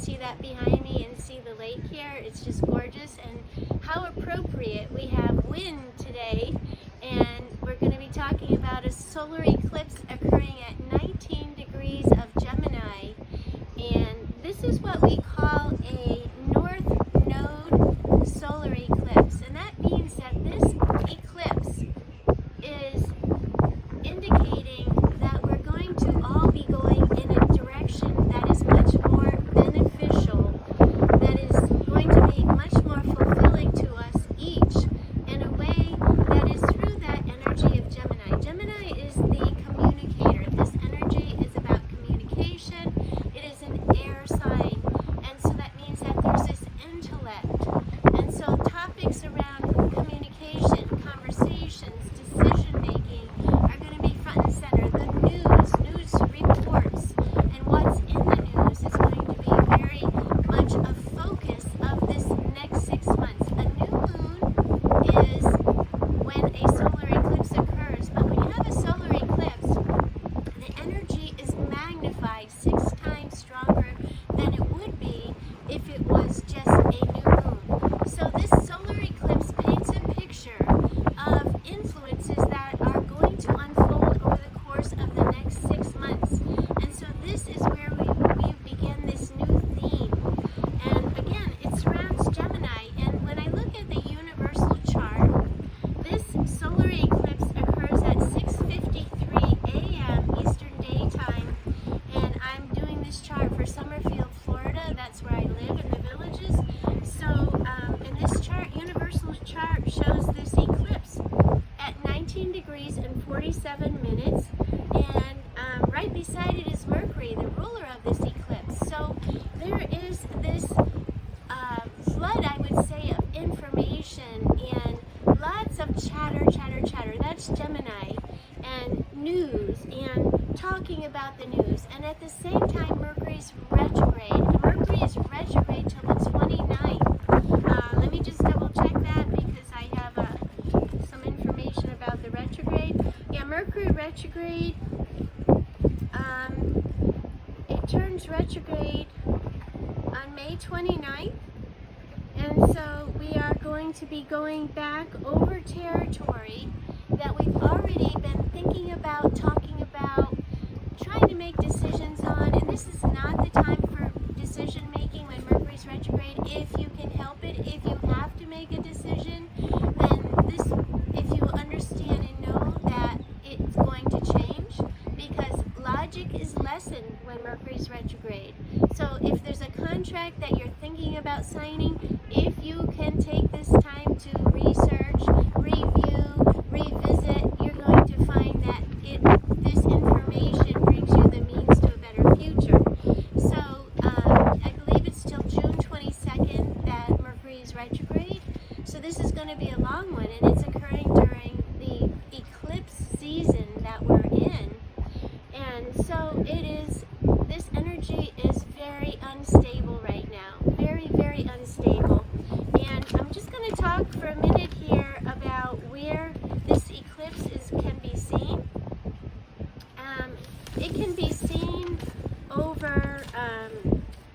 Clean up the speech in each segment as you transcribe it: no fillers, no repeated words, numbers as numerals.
see that behind me and see the lake here. It's just gorgeous, and how appropriate. We have wind today, and we're going to be talking about a solar eclipse occurring at 19 degrees of Gemini, and this is what we call a north node solar eclipse, and that means that this eclipse is indicating that we're going to all be going in a direction that is much more beneficial, that is going to be much more fulfilling to us each in a way that is through that energy of Gemini. Gemini is the communicator. This energy is about communication. It is an air sign, and so that means that there's this intellect. And so topics around communication, conversations, decision making are going to be front and center. The news reports, and what's in the news is going to be very much a focus of this next 6 months. A new moon is when a solar eclipse occurs, but when you have a solar eclipse, the energy is magnified 6 times stronger than it would be if it was just a new moon. So this solar eclipse paints a picture of influences that are going to unfold over the course of the next 6 months. And so this is where we begin this new theme. And again, it surrounds Gemini. And when I look at the universal chart, this solar eclipse occurs at 6:53 a.m. Eastern Daytime. And I'm doing this chart for Summerfield, Florida. That's where I live, in the villages. So in this chart, universal chart shows this eclipse at 19 degrees and 47 minutes. And right beside it is Mercury, the ruler of this eclipse. So there is this flood, I would say, of information and lots of chatter. That's Gemini, and news, and talking about the news. And at the same time, Mercury's retrograde. And Mercury is retrograde till the 29th. Let me just double check that because I have some information about the retrograde. Yeah, Mercury retrograde, it turns retrograde on May 29th. And so we are going to be going back over territory that we've already been thinking about, talking about, trying to make decisions on. And this is not the time for decision making when Mercury's retrograde. If you can help it, if you have to make a decision, then this, if you understand and know that it's going to change, because logic is lessened when Mercury's retrograde. So if there's a contract that you're thinking about signing, if you can take this time to research, review, revisit, you're going to find that this information brings you the means to a better future. So I believe it's till June 22nd that Mercury is retrograde. So this is going to be a long one, and it's occurring during the eclipse season that we're in. And so this energy is very unstable right now. Very, very unstable. And I'm just going to talk for a minute here about where this eclipse can be seen. It can be seen over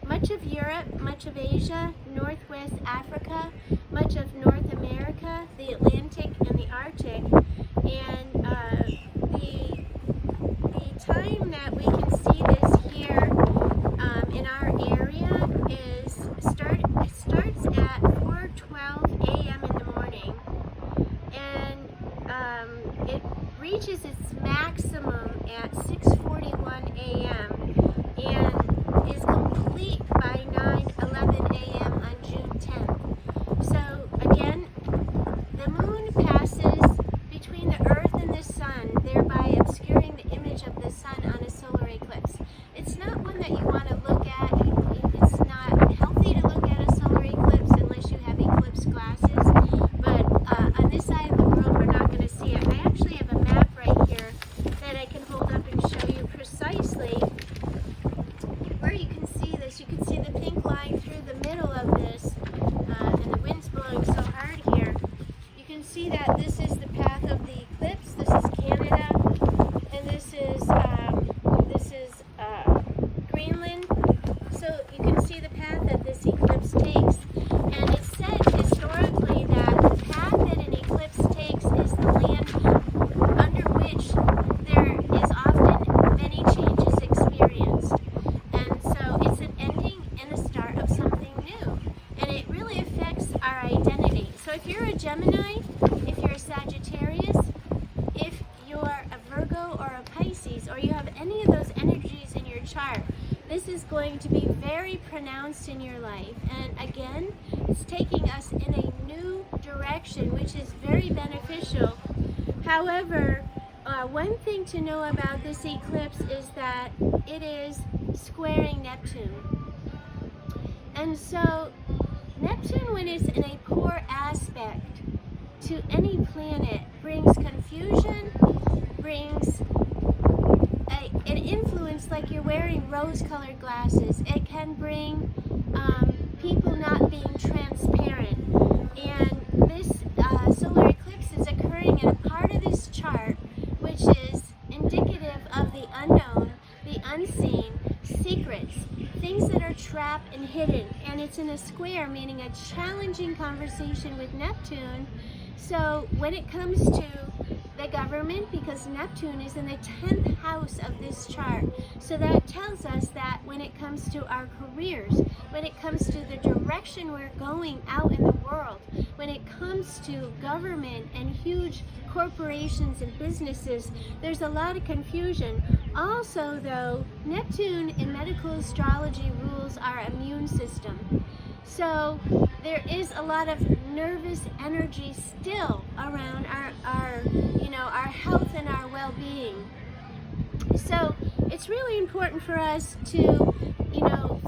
much of Europe, much of Asia, Northwest Africa, much of North America, the Atlantic, and the Arctic. And the time that we can see this here in our area starts at 4:12 a.m. in the morning, and it reaches its maximum at 6:41 a.m. and is complete by 9:11 a.m. on June 10th. So again, the moon passes between the Earth and the Sun, thereby obscuring the image of the Sun on a solar eclipse. can see the path that this eclipse takes. And it's said historically that the path that an eclipse takes is the land under which there is often many changes experienced. And so it's an ending and a start of something new. And it really affects our identity. So if you're a Gemini, if you're a Sagittarius, if you're a Virgo or a Pisces, or you have any of those energies in your chart, this is going to be very pronounced in your life. And again, it's taking us in a new direction, which is very beneficial. However, one thing to know about this eclipse is that it is squaring Neptune. And so Neptune, when it's in a poor aspect to any planet, brings confusion, brings an influence like you're wearing rose-colored glasses. It can bring people not being transparent. And this solar eclipse is occurring in a part of this chart which is indicative of the unknown, the unseen, secrets, things that are trapped and hidden. And it's in a square, meaning a challenging conversation with Neptune. So when it comes to the government, because Neptune is in the 10th house of this chart, so that tells us that when it comes to our careers, when it comes to the direction we're going out in the world, when it comes to government and huge corporations and businesses, there's a lot of confusion. Also though, Neptune in medical astrology rules our immune system. So there is a lot of nervous energy still around our health and our well-being. So it's really important for us to,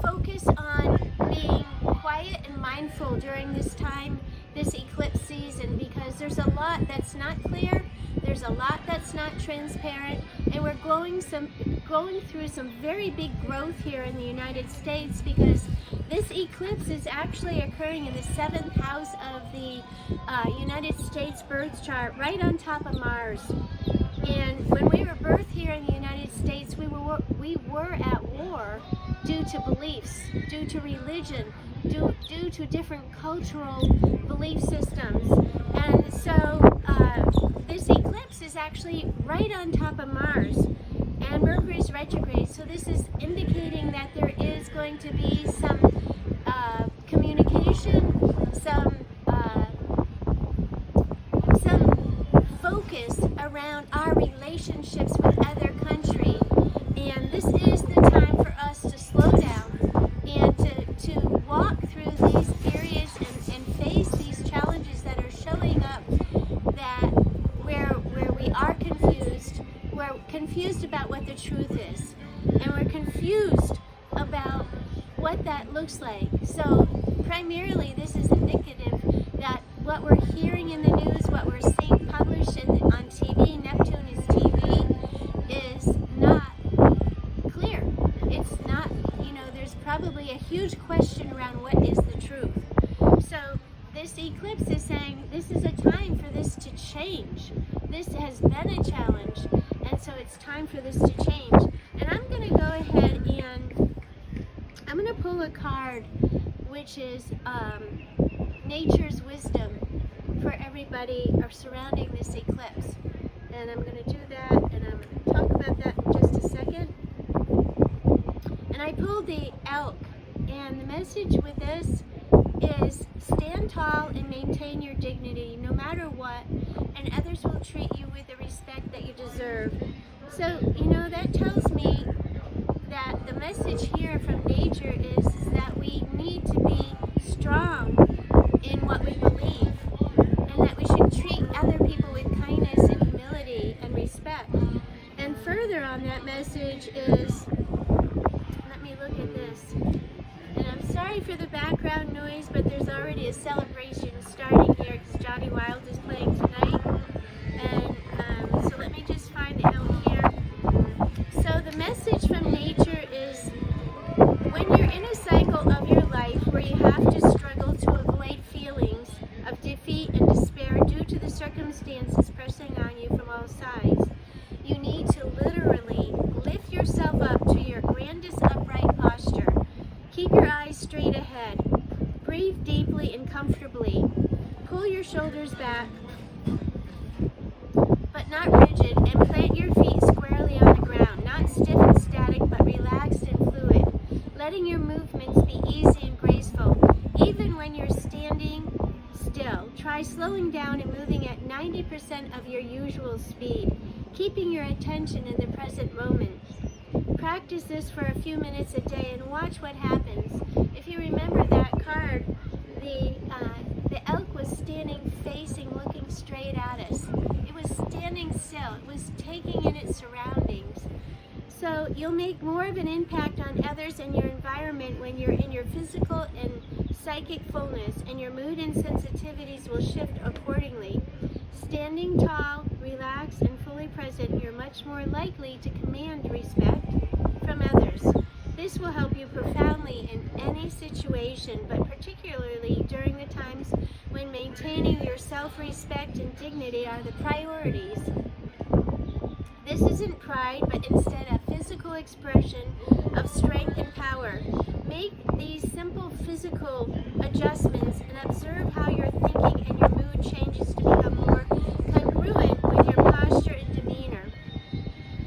focus on being quiet and mindful during this time, this eclipse season, because there's a lot that's not clear, there's a lot that's not transparent, and we're going through some very big growth here in the United States, because this eclipse is actually occurring in the 7th house of the United States birth chart, right on top of Mars. And when we were birthed here in the United States, we were at war due to beliefs, due to religion, due to different cultural belief systems. And so this eclipse is actually right on top of Mars, and Mercury's retrograde. So this is indicating that there is going to be some communication, some focus around our relationships with other countries. And this is the time for us to slow down and to walk through these periods and face these challenges that are showing up, that where we are confused. We're confused about what the truth is, and we're confused about what that looks like. So primarily this is indicative that what we're hearing in the news, what we're seeing published on TV, Neptune is TV, is not clear. It's not, there's probably a huge question around what is the truth. So this eclipse is saying this is a time for this to change. This has been a challenge, and so it's time for this to change. And I'm going to go ahead and I'm going to pull a card which is nature's wisdom for everybody surrounding this eclipse. And I'm going to do that, and I'm going to talk about that in just a second. And I pulled the elk, and the message with this is stand tall and maintain your dignity no matter what, and others will treat you with the respect that you deserve. So, that tells me that the message here from nature is that we need to be strong in what we believe, and that we should treat other people with kindness and humility and respect. And further on that message is, let me look at this. And I'm sorry for the background noise, but there's already a celebration starting here because Johnny Wild is playing tonight. And so let me just find out here. So the message from nature is, when you're in a cycle of your life where you have to struggle to avoid feelings of defeat and despair due to the circumstances pressing on you from all sides, you need to literally lift yourself up to your grandest upright posture. Keep your eyes straight ahead. Breathe deeply and comfortably. Pull your shoulders back, but not rigid, and plant your feet squarely on the ground, not stiff and static, but relaxed and fluid, letting your movements be easy and graceful. Even when you're standing still, try slowing down and moving at 90% of your usual speed, keeping your attention in the present moment. Practice this for a few minutes a day and watch what happens. If you remember that card, the elk was standing facing, looking straight at us. It was standing still. It was taking in its surroundings. So you'll make more of an impact on others and your environment when you're in your physical and psychic fullness, and your mood and sensitivities will shift accordingly. Standing tall, relaxed, and fully present, you're much more likely to command respect from others. This will help you profoundly in any situation, but particularly during the times when maintaining your self-respect and dignity are the priorities. This isn't pride, but instead a physical expression of strength and power. Make these simple physical adjustments and observe how your thinking and your mood changes to become more congruent with your posture and demeanor.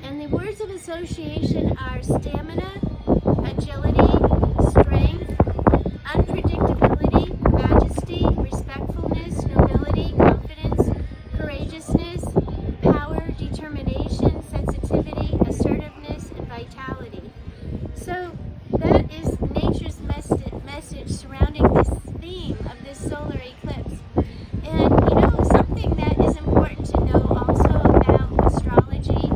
And the words of association are stamina, agility, strength, unpredictability, majesty, respectfulness, nobility, confidence, courageousness, power, determination, sensitivity, assertiveness, and vitality. So that is nature's message surrounding this theme of this solar eclipse. And you know, something that is important to know also about astrology,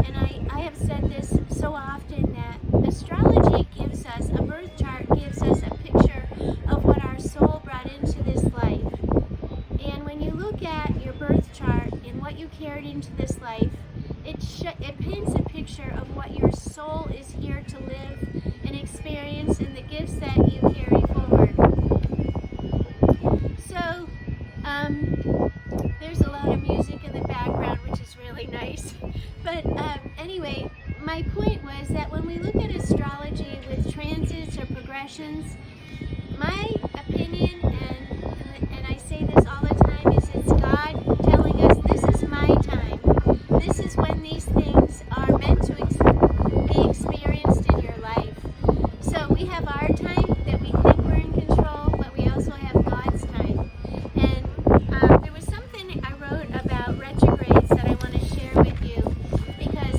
and I have said this so often, that astrology gives us, a birth chart gives us a picture of what our soul brought into this life. And when you look at your birth chart and what you carried into this life, it paints a picture of what your soul is here to live and experience, and the gifts that you carry forward. So, there's a lot of music in the background, which is really nice. But anyway, my point was that when we look at astrology with transits or progressions, my opinion, and I say this all the time, is it's God telling us this is my time. This is when these things are meant to be experienced in your life. So we have our time that we think we're in control, but we also have God's time. And there was something I wrote about retrogrades that I want to share with you, because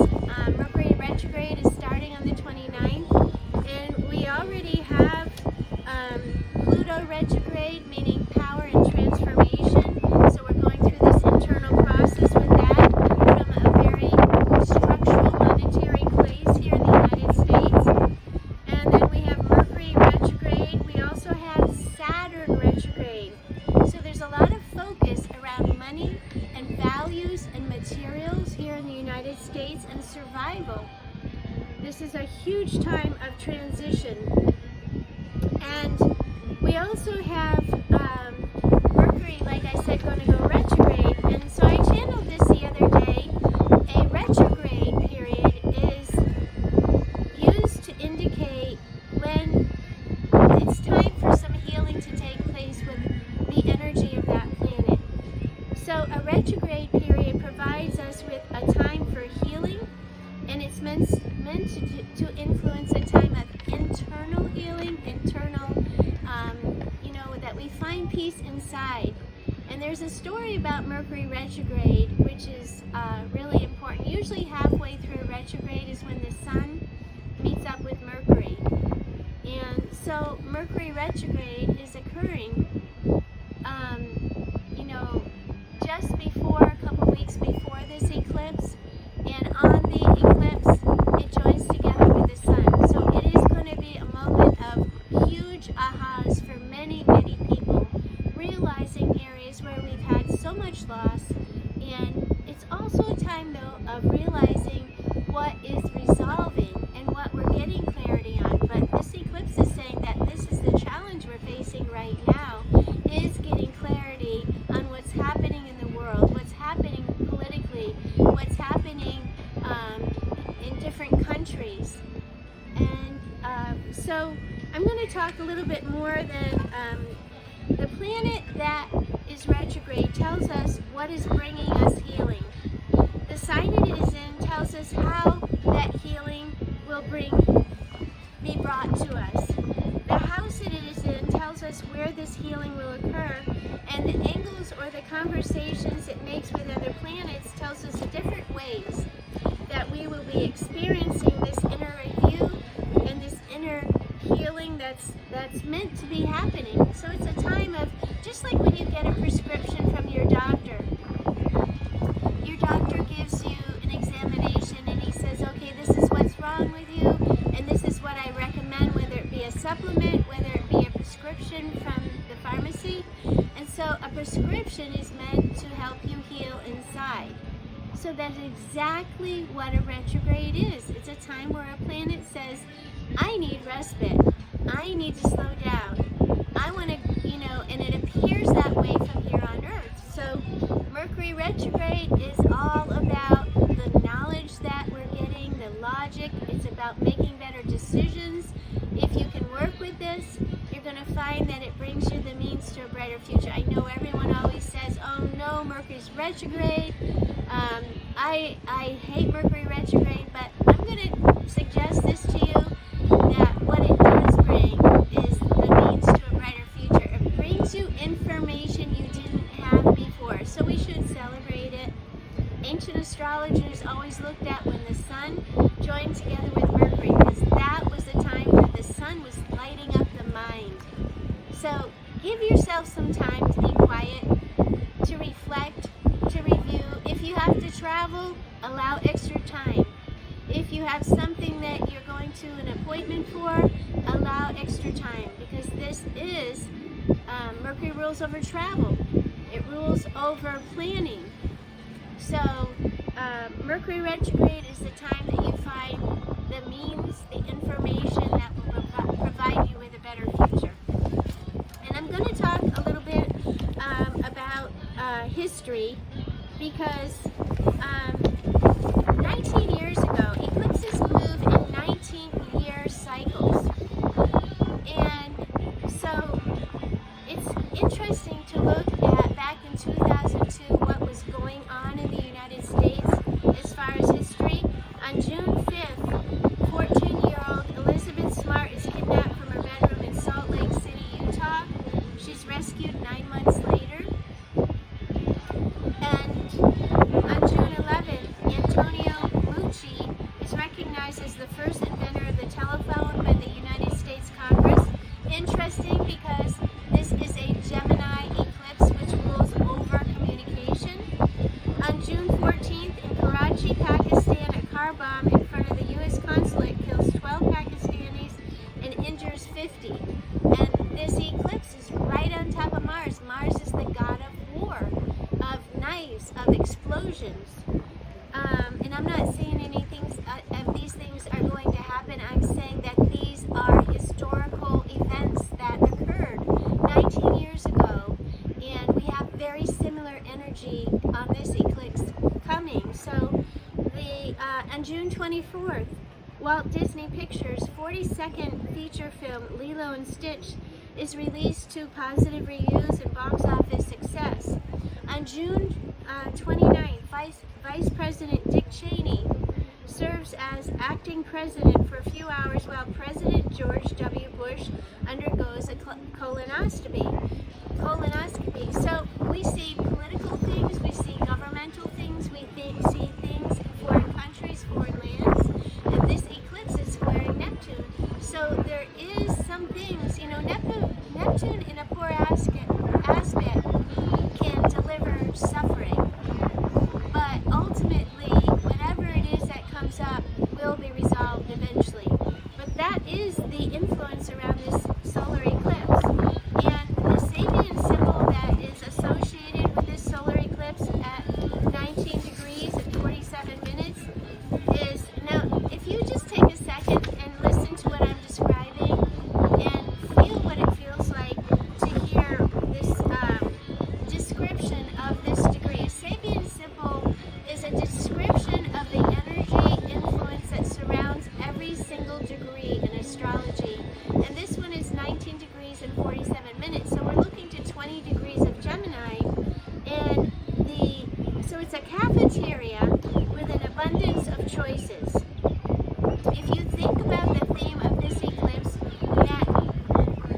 Mercury Retrograde is starting on the 29th, and we already have Pluto Retrograde, meaning power and transformation. So we're going through this internal process with that from a very structural, monetary place here in the United States. And then we have Mercury Retrograde. We also have Saturn Retrograde. So there's a lot of focus around money and values and materials here in the United States and survival. This is a huge time of transition. And we also have Mercury, like I said, going to go retrograde. And so I channeled this the other day. A retrograde period is used to indicate when it's time for some healing to take place with the energy of that planet. So a retrograde period provides us with a time for healing, and it's meant to influence a time of internal healing, that we find peace inside. And there's a story about Mercury retrograde, which is really important. Usually halfway through retrograde is when the sun meets up with Mercury. And so Mercury retrograde is occurring, just before, a couple weeks before this eclipse. And on the eclipse, it joins together with the sun. So it is going to be a moment of huge ahas for many, many people, realizing areas where we've had so much loss. And it's also a time, though, of realizing what is resolving and what we're getting clarity on. But this eclipse is saying that this is the challenge we're facing right now, is getting clarity on what's happening in the world, what's happening politically, what's happening I'm going to talk a little bit more than the planet that is retrograde tells us what is bringing us healing. The sign it is in tells us how that healing will be brought to us. The house it is in tells us where this healing will occur, and the angles or the conversations it makes with other planets tells us the different ways that we will be experiencing this inner review and this inner healing that's meant to be happening. So it's a time of, just like when you get a prescription from your doctor gives you an examination and he says, okay, this is what's wrong with you and this is what I recommend, whether it be a supplement, whether it be a prescription from the pharmacy. And so a prescription is meant to help you heal inside. So that's exactly what a retrograde is. It's a time where a planet says, I need respite. I need to slow down. I want to, and it appears that way from here on Earth. So Mercury retrograde is all about the knowledge that we're getting, the logic. It's about making better decisions. If you can work with this, you're going to find that it brings you the means to a brighter future. I know everyone always says, oh no, Mercury's retrograde. I hate Mercury retrograde, but I'm going to suggest this to you, that what it does bring is the means to a brighter future. It brings you information you didn't have before, so we should celebrate it. Ancient astrologers always looked at when the sun joined together with Mercury, because that was the time where the sun was lighting up the mind. So give yourself some time to be quiet, to reflect, to review. If you have to travel, allow extra time. If you have something that you're going to an appointment for, allow extra time, because this is, Mercury rules over travel. It rules over planning. So Mercury retrograde is the time that you find the means, the information that will provide you with a better future. And I'm going to talk a little bit about history, because 19 years ago, eclipses move in 19-year cycles. And so it's interesting to look at back in 2002 what was going on in the United States as far as history. On June 5th, 14-year-old Elizabeth Smart is kidnapped from her bedroom in Salt Lake City, Utah. She's rescued 9 months later. And on June 11th, Antonio Meucci is recognized as the first inventor of the telephone by the United States Congress. Interesting, because this is a Gemini eclipse which rules over communication. On June 14th, in Karachi, Pakistan, a car bomb in front of the U.S. consulate kills 12 Pakistanis and injures 50. And this eclipse is right on top of Mars. Mars is the god of war, of knives, of explosions. And I'm not saying anything of these things are going to happen. I'm saying that these are historical events that occurred 19 years ago, and we have very similar energy on this eclipse coming. So on June 24th, Walt Disney Pictures' 42nd feature film Lilo and Stitch is released to positive reviews and box office success. On June 29th, Vice President Dick Cheney serves as acting president for a few hours while President George W. Bush undergoes a colonoscopy. So we see political things, we see governmental things, we see things in foreign countries, foreign lands, and this eclipse is squaring Neptune. So there is some things, Neptune in a poor aspect can deliver suffering, but ultimately whatever it is that comes up will be resolved eventually. But that is the influence around this solar eclipse, and the Sabian symbol that is associated with this solar eclipse at 19 degrees and 47 minutes is, now if you just take a second and listen to what I'm describing and feel what it feels like 47 minutes. So we're looking to 20 degrees of Gemini, and so it's a cafeteria with an abundance of choices. If you think about the theme of this eclipse, that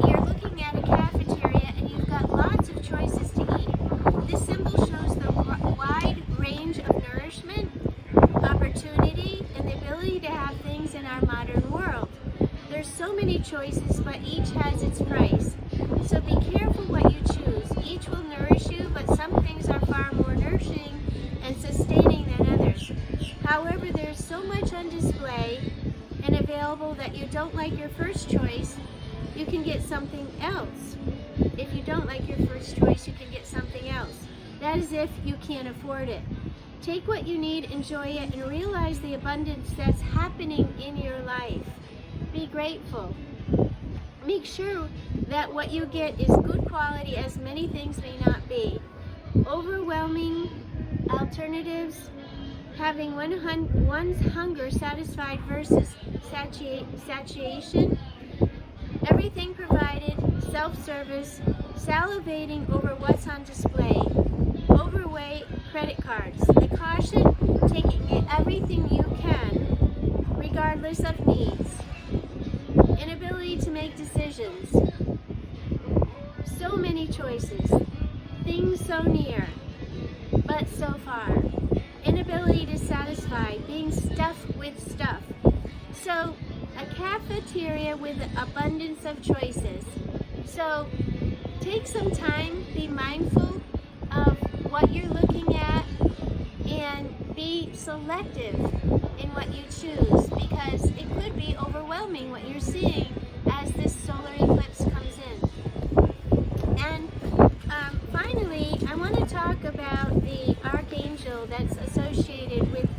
you're looking at a cafeteria and you've got lots of choices to eat. This symbol shows the wide range of nourishment, opportunity, and the ability to have things in our modern world. There's so many choices, but each has its price. So be careful what you choose. Each will nourish you, but some things are far more nourishing and sustaining than others. However, there's so much on display and available that you don't like your first choice, you can get something else. If you don't like your first choice, you can get something else. That is if you can't afford it. Take what you need, enjoy it, and realize the abundance that's happening in your life. Be grateful. Make sure that what you get is good quality, as many things may not be. Overwhelming alternatives, having one's hunger satisfied versus satiation, everything provided, self-service, salivating over what's on display, overweight credit cards, the caution, taking everything you can, regardless of needs, inability to make decisions, so many choices, things so near, but so far, inability to satisfy, being stuffed with stuff. So, a cafeteria with abundance of choices. So, take some time, be mindful of what you're looking at, and be selective in what you choose, because it could be overwhelming what you're seeing as this solar eclipse comes in. And finally, I want to talk about the archangel that's associated with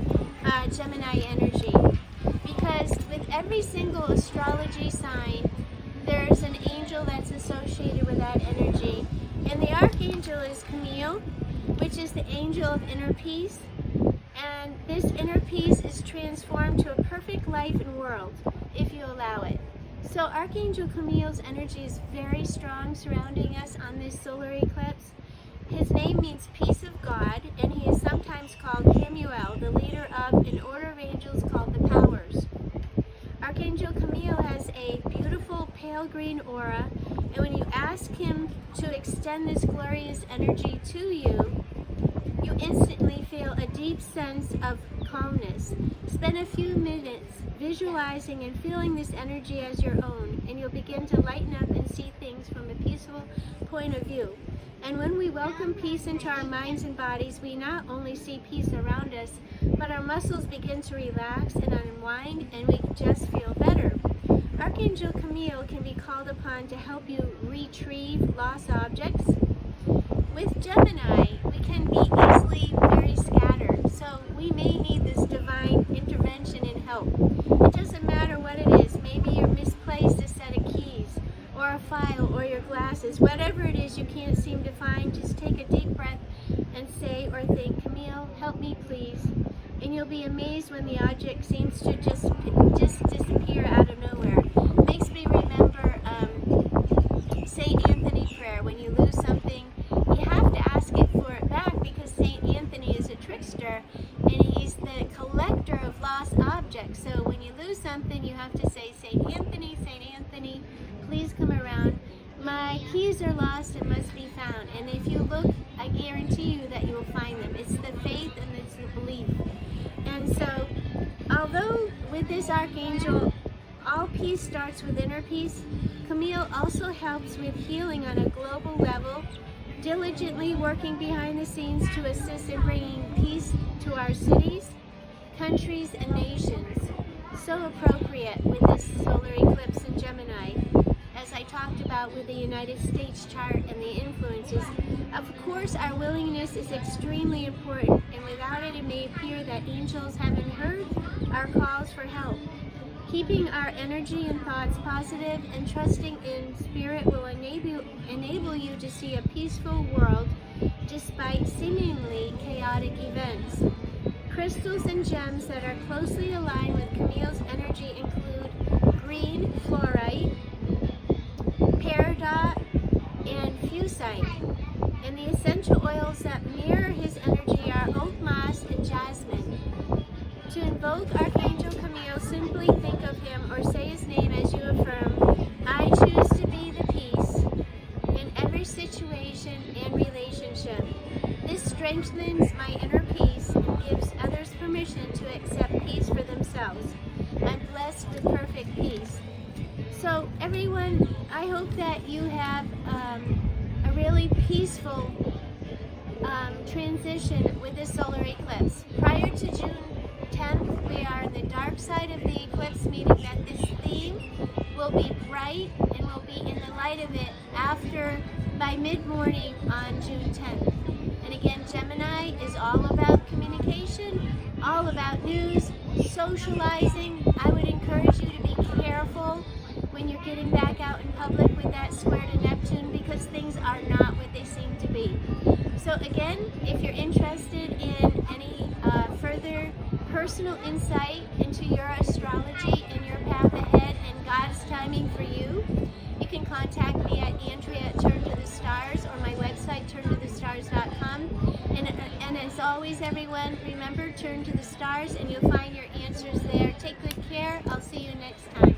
Gemini energy, because with every single astrology sign, there's an angel that's associated with that energy. And the archangel is Camille, which is the angel of inner peace. And this inner peace is transformed to a perfect life and world, if you allow it. So Archangel Camille's energy is very strong surrounding us on this solar eclipse. His name means peace of God, and he is sometimes called Camuel, the leader of an order of angels called the Powers. Archangel Camille has a beautiful pale green aura, and when you ask him to extend this glorious energy to you, you instantly feel a deep sense of calmness. Spend a few minutes visualizing and feeling this energy as your own, and you'll begin to lighten up and see things from a peaceful point of view. And when we welcome peace into our minds and bodies, we not only see peace around us, but our muscles begin to relax and unwind, and we just feel better. Archangel Camille can be called upon to help you retrieve lost objects. With Gemini, we can be easily very scattered, so we may need this divine intervention and help. It doesn't matter what it is. Maybe you're misplaced a set of keys, or a file, or your glasses. Whatever it is you can't seem to find, just take a deep breath and say or think, Camille, help me please. And you'll be amazed when the object seems to just disappear out of nowhere. Makes me remember St. Anthony prayer. When you lose something, you have to ask it for it back, because St. Anthony is a trickster, and he's the collector of lost objects. So when you lose something, you have to say, St. Anthony, please come around. My keys are lost and must be found. And if you look, I guarantee you that you will find them. It's the faith and it's the belief. And so, although with this archangel, all peace starts with inner peace, Camille also helps with healing on a global level, diligently working behind the scenes to assist in bringing peace to our cities, countries, and nations. So appropriate with this solar eclipse in Gemini. As I talked about with the United States chart and the influences, of course our willingness is extremely important, and without it, it may appear that angels haven't heard our calls for help. Keeping our energy and thoughts positive and trusting in spirit will enable you to see a peaceful world despite seemingly chaotic events. Crystals and gems that are closely aligned with Camille's energy include green fluorite, peridot, diffusite. And the essential oils that mirror his energy are oak moss and jasmine. To invoke Archangel Camille, simply think of him or say his name as you affirm, I choose to be the peace in every situation and relationship. This strengthens my inner peace and gives others permission to accept peace for themselves. I'm blessed with perfect peace. So everyone, I hope that you have a really peaceful transition with this solar eclipse. Prior to June 10th, we are in the dark side of the eclipse, meaning that this theme will be bright and will be in the light of it by mid-morning on June 10th. And again, Gemini is all about communication, all about news, socializing. I would encourage you to be careful when you're getting back out in public with that square to Neptune, because things are not what they seem to be. So again, if you're interested in any further personal insight into your astrology and your path ahead and God's timing for you, you can contact me at Andrea@turntothestars or my website, turntothestars.com. And as always, everyone, remember, turn to the stars and you'll find your answers there. Take good care. I'll see you next time.